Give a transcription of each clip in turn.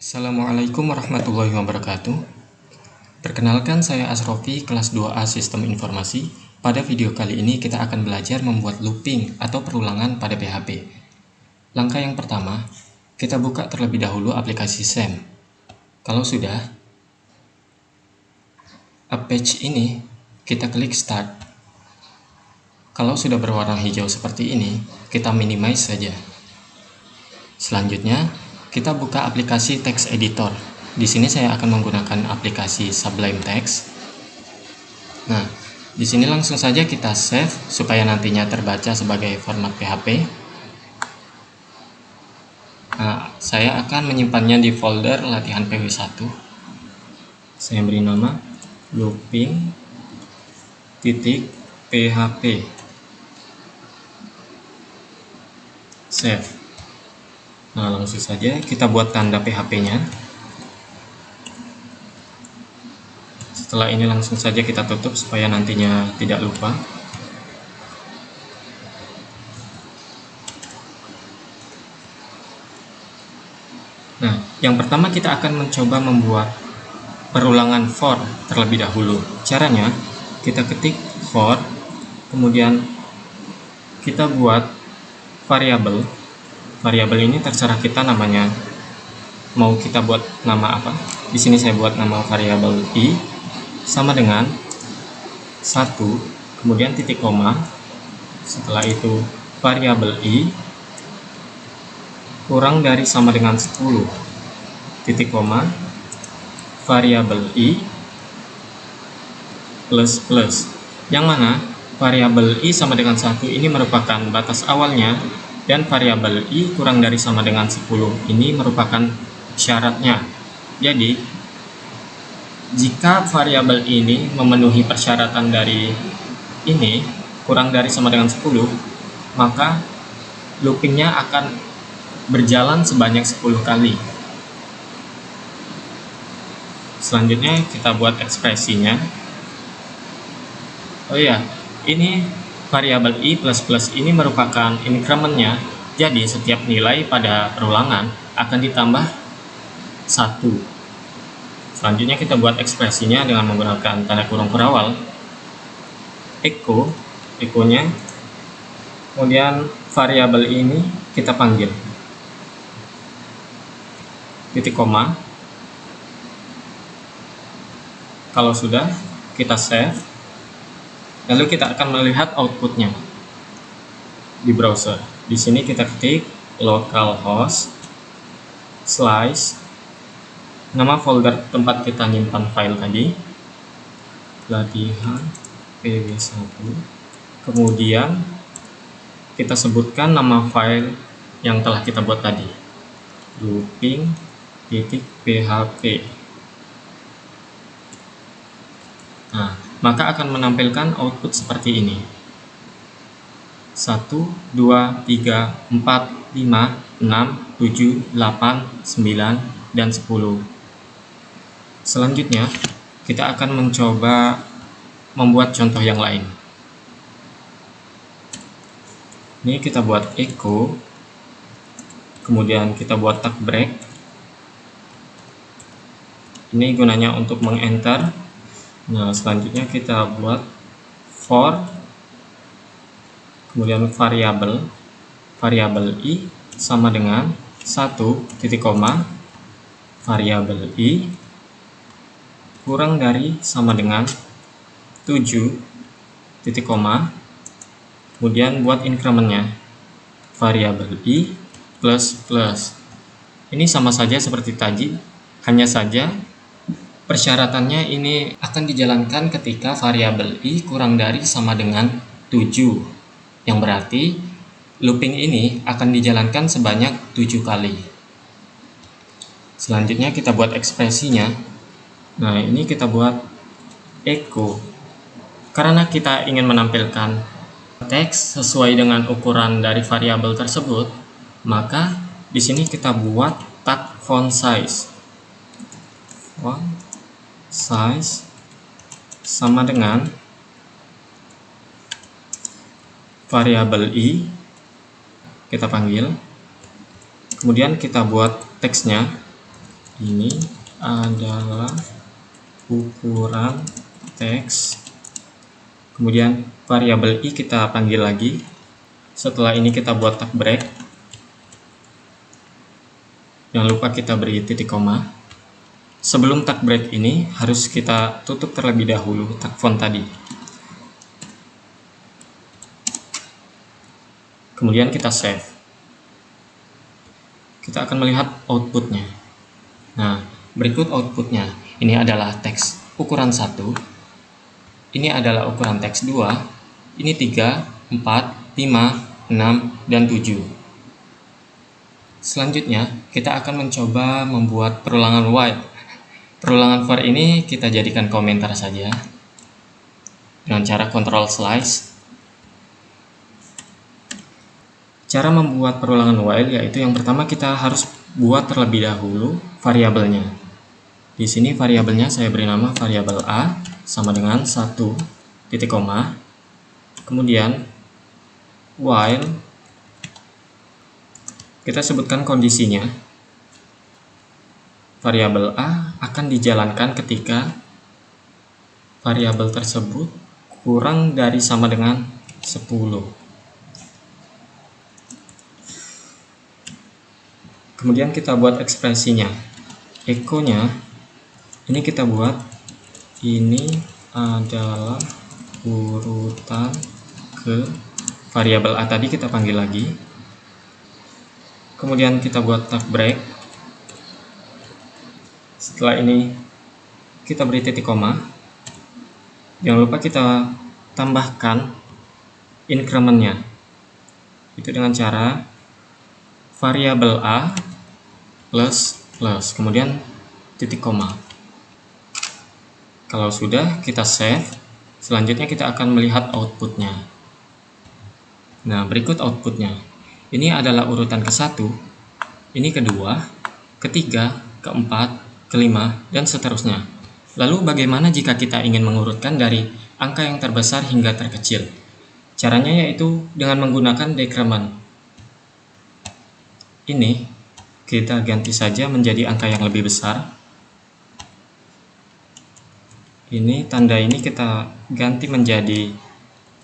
Assalamualaikum warahmatullahi wabarakatuh. Perkenalkan, saya Asrofi, kelas 2A Sistem Informasi. Pada video kali ini kita akan belajar membuat looping atau perulangan pada PHP. Langkah yang pertama, kita buka terlebih dahulu aplikasi SAM. Kalau sudah, page ini kita klik Start. Kalau sudah berwarna hijau seperti ini, kita minimize saja. Selanjutnya, kita buka aplikasi text editor. Di sini saya akan menggunakan aplikasi Sublime Text. Nah, di sini langsung saja kita save supaya nantinya terbaca sebagai format PHP. Nah, saya akan menyimpannya di folder latihan PW1. Saya beri nama looping.php. Save. Nah, langsung saja kita buat tanda PHP-nya. Setelah ini langsung saja kita tutup supaya nantinya tidak lupa. Nah, yang pertama kita akan mencoba membuat perulangan for terlebih dahulu. Caranya, kita ketik for, kemudian kita buat variabel. Variabel ini terserah kita namanya, mau kita buat nama apa. Di sini saya buat nama variabel i sama dengan 1, kemudian titik koma. Setelah itu variabel i kurang dari sama dengan 10, titik koma, variabel i plus plus. Yang mana variabel i sama dengan 1 ini merupakan batas awalnya, dan variabel i kurang dari sama dengan 10 ini merupakan syaratnya. Jadi, jika variabel ini memenuhi persyaratan dari ini, kurang dari sama dengan 10, maka loopingnya akan berjalan sebanyak 10 kali. Selanjutnya kita buat ekspresinya. Oh iya, ini variabel i plus plus ini merupakan increment-nya, jadi setiap nilai pada perulangan akan ditambah 1. Selanjutnya kita buat ekspresinya dengan menggunakan tanda kurung perawal, echo-nya, kemudian variabel ini kita panggil titik koma. Kalau sudah, kita save. Lalu kita akan melihat outputnya di browser. Di sini kita ketik localhost slice, nama folder tempat kita nyimpan file tadi, latihan pw1. Kemudian kita sebutkan nama file yang telah kita buat tadi, looping.php. Nah, maka akan menampilkan output seperti ini. 1, 2, 3, 4, 5, 6, 7, 8, 9, dan 10. Selanjutnya, kita akan mencoba membuat contoh yang lain. Ini kita buat echo, kemudian kita buat tag break. Ini gunanya untuk mengenter. Nah, selanjutnya kita buat for, kemudian variabel i sama dengan 1, titik koma, variabel i kurang dari sama dengan 7, titik koma, kemudian buat increment-nya variabel i plus plus. Ini sama saja seperti tadi, hanya saja persyaratannya ini akan dijalankan ketika variabel i kurang dari sama dengan 7, yang berarti looping ini akan dijalankan sebanyak 7 kali. Selanjutnya kita buat ekspresinya. Nah, ini kita buat echo. Karena kita ingin menampilkan teks sesuai dengan ukuran dari variabel tersebut, maka di sini kita buat tag font size. Size sama dengan variabel i, kita panggil, kemudian kita buat teksnya ini adalah ukuran teks. Kemudian variabel i kita panggil lagi. Setelah ini kita buat tag break. Jangan lupa kita beri titik koma. Sebelum tag break ini harus kita tutup terlebih dahulu tag font tadi. Kemudian kita save. Kita akan melihat outputnya. Nah, berikut outputnya. Ini adalah teks ukuran 1. Ini adalah ukuran teks 2. Ini 3, 4, 5, 6, dan 7. Selanjutnya, kita akan mencoba membuat perulangan while. Perulangan for ini kita jadikan komentar saja dengan cara Ctrl Slice. Cara membuat perulangan while yaitu yang pertama kita harus buat terlebih dahulu variabelnya. Di sini variabelnya saya beri nama variabel a sama dengan 1 titik koma. Kemudian while kita sebutkan kondisinya. Variabel a akan dijalankan ketika variabel tersebut kurang dari sama dengan 10. Kemudian kita buat ekspresinya. Echo-nya ini kita buat ini adalah urutan ke variabel a tadi kita panggil lagi. Kemudian kita buat tag break. Setelah ini kita beri titik koma. Jangan lupa kita tambahkan increment-nya. Itu dengan cara variabel a plus kemudian titik koma. Kalau sudah, kita save. Selanjutnya kita akan melihat outputnya. Nah, berikut outputnya. Ini adalah urutan ke-1, ini kedua, ketiga, keempat, kelima, dan seterusnya. Lalu bagaimana jika kita ingin mengurutkan dari angka yang terbesar hingga terkecil? Caranya yaitu dengan menggunakan decrement. Ini kita ganti saja menjadi angka yang lebih besar. Ini tanda ini kita ganti menjadi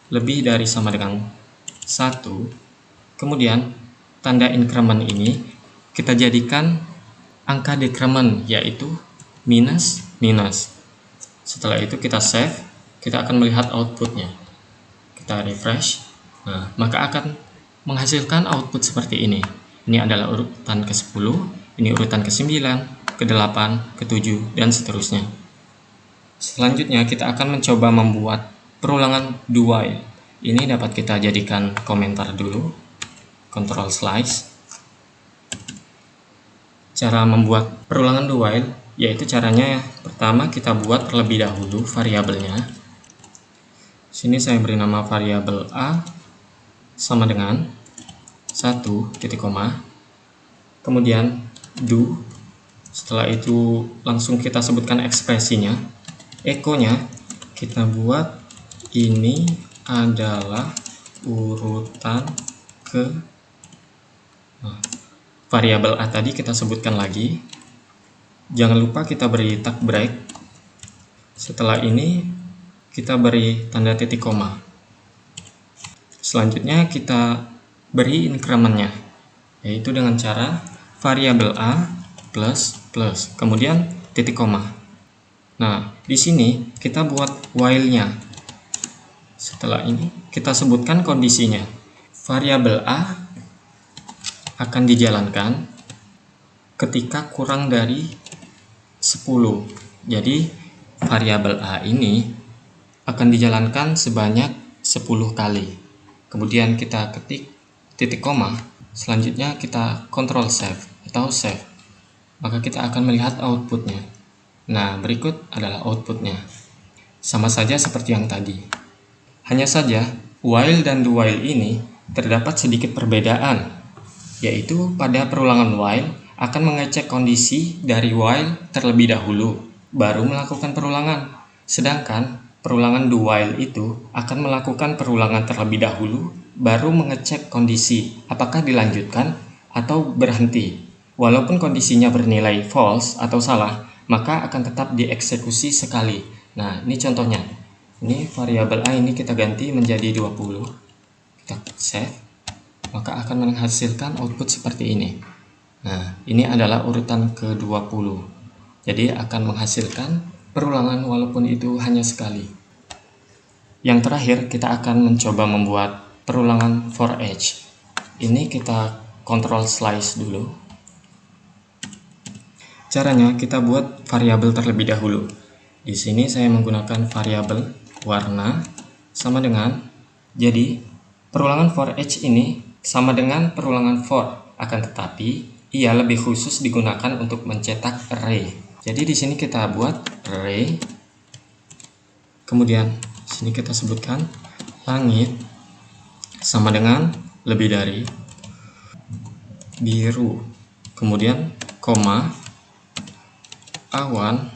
lebih dari sama dengan 1. Kemudian tanda increment ini kita jadikan angka decrement yaitu minus. Setelah itu kita save, kita akan melihat outputnya. Kita refresh. Nah, maka akan menghasilkan output seperti ini. Ini adalah urutan ke-10, ini urutan ke-9, ke-8, ke-7, dan seterusnya. Selanjutnya kita akan mencoba membuat perulangan do while. Ini dapat kita jadikan komentar dulu. Ctrl Slice. Cara membuat perulangan do while yaitu caranya pertama kita buat terlebih dahulu variabelnya. Sini saya beri nama variabel a sama dengan 1 titik koma. Kemudian do. Setelah itu langsung kita sebutkan ekspresinya. Echo-nya kita buat ini adalah urutan ke variabel a tadi kita sebutkan lagi. Jangan lupa kita beri tag break. Setelah ini kita beri tanda titik koma. Selanjutnya kita beri increment-nya, yaitu dengan cara variabel a plus kemudian titik koma. Nah, di sini kita buat while-nya. Setelah ini kita sebutkan kondisinya. Variabel a akan dijalankan ketika kurang dari 10. Jadi variabel a ini akan dijalankan sebanyak 10 kali. Kemudian kita ketik titik koma. Selanjutnya kita Ctrl Save atau Save. Maka kita akan melihat outputnya. Nah, berikut adalah outputnya. Sama saja seperti yang tadi. Hanya saja while dan do while ini terdapat sedikit perbedaan, yaitu pada perulangan while akan mengecek kondisi dari while terlebih dahulu, baru melakukan perulangan. Sedangkan perulangan do while itu akan melakukan perulangan terlebih dahulu, baru mengecek kondisi apakah dilanjutkan atau berhenti. Walaupun kondisinya bernilai false atau salah, maka akan tetap dieksekusi sekali. Nah, ini contohnya. Ini variabel A ini kita ganti menjadi 20. Kita save, maka akan menghasilkan output seperti ini. Nah, ini adalah urutan ke-20. Jadi akan menghasilkan perulangan walaupun itu hanya sekali. Yang terakhir, kita akan mencoba membuat perulangan for each. Ini kita kontrol slice dulu. Caranya kita buat variabel terlebih dahulu. Di sini saya menggunakan variabel warna sama dengan, jadi perulangan for each ini sama dengan perulangan for, akan tetapi ia lebih khusus digunakan untuk mencetak array. Jadi di sini kita buat array, kemudian sini kita sebutkan langit sama dengan lebih dari biru, kemudian koma, awan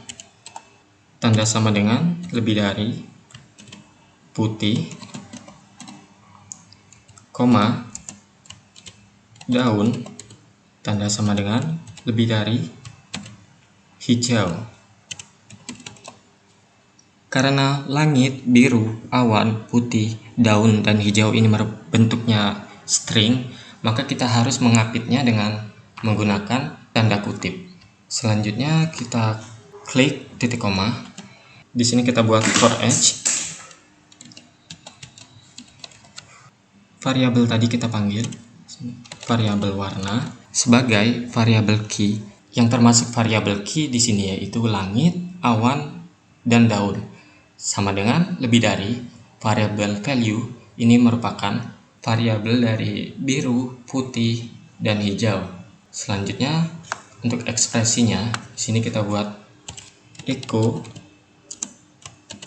tanda sama dengan lebih dari putih, koma, daun tanda sama dengan lebih dari hijau. Karena langit, biru, awan, putih, daun, dan hijau ini bentuknya string, maka kita harus mengapitnya dengan menggunakan tanda kutip. Selanjutnya kita klik titik koma. Di sini kita buat for each. Variabel tadi kita panggil variabel warna sebagai variabel key, yang termasuk variabel key di sini yaitu langit, awan, dan daun. Sama dengan lebih dari. Variabel value ini merupakan variabel dari biru, putih, dan hijau. Selanjutnya untuk ekspresinya, di sini kita buat echo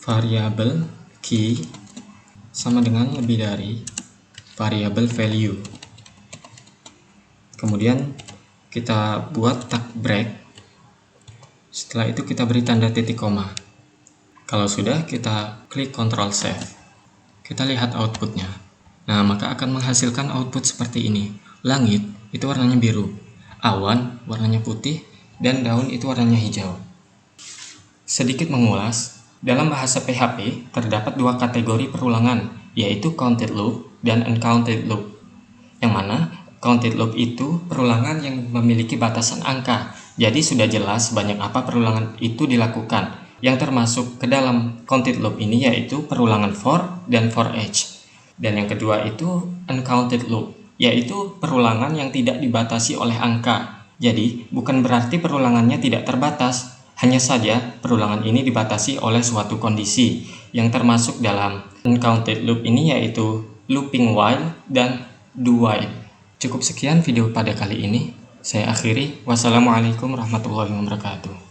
variabel key sama dengan lebih dari variabel value. Kemudian kita buat tag break. Setelah itu kita beri tanda titik koma. Kalau sudah, kita klik Ctrl Save. Kita lihat outputnya. Nah, maka akan menghasilkan output seperti ini. Langit itu warnanya biru, awan warnanya putih, dan daun itu warnanya hijau. Sedikit mengulas, dalam bahasa PHP terdapat dua kategori perulangan, yaitu counted loop dan uncounted loop. Yang mana counted loop itu perulangan yang memiliki batasan angka. Jadi sudah jelas banyak apa perulangan itu dilakukan. Yang termasuk ke dalam counted loop ini yaitu perulangan for dan for each. Dan yang kedua itu uncounted loop, yaitu perulangan yang tidak dibatasi oleh angka. Jadi bukan berarti perulangannya tidak terbatas, hanya saja perulangan ini dibatasi oleh suatu kondisi. Yang termasuk dalam uncounted loop ini yaitu looping while dan do while. Cukup sekian video pada kali ini. Saya akhiri. Wassalamualaikum warahmatullahi wabarakatuh.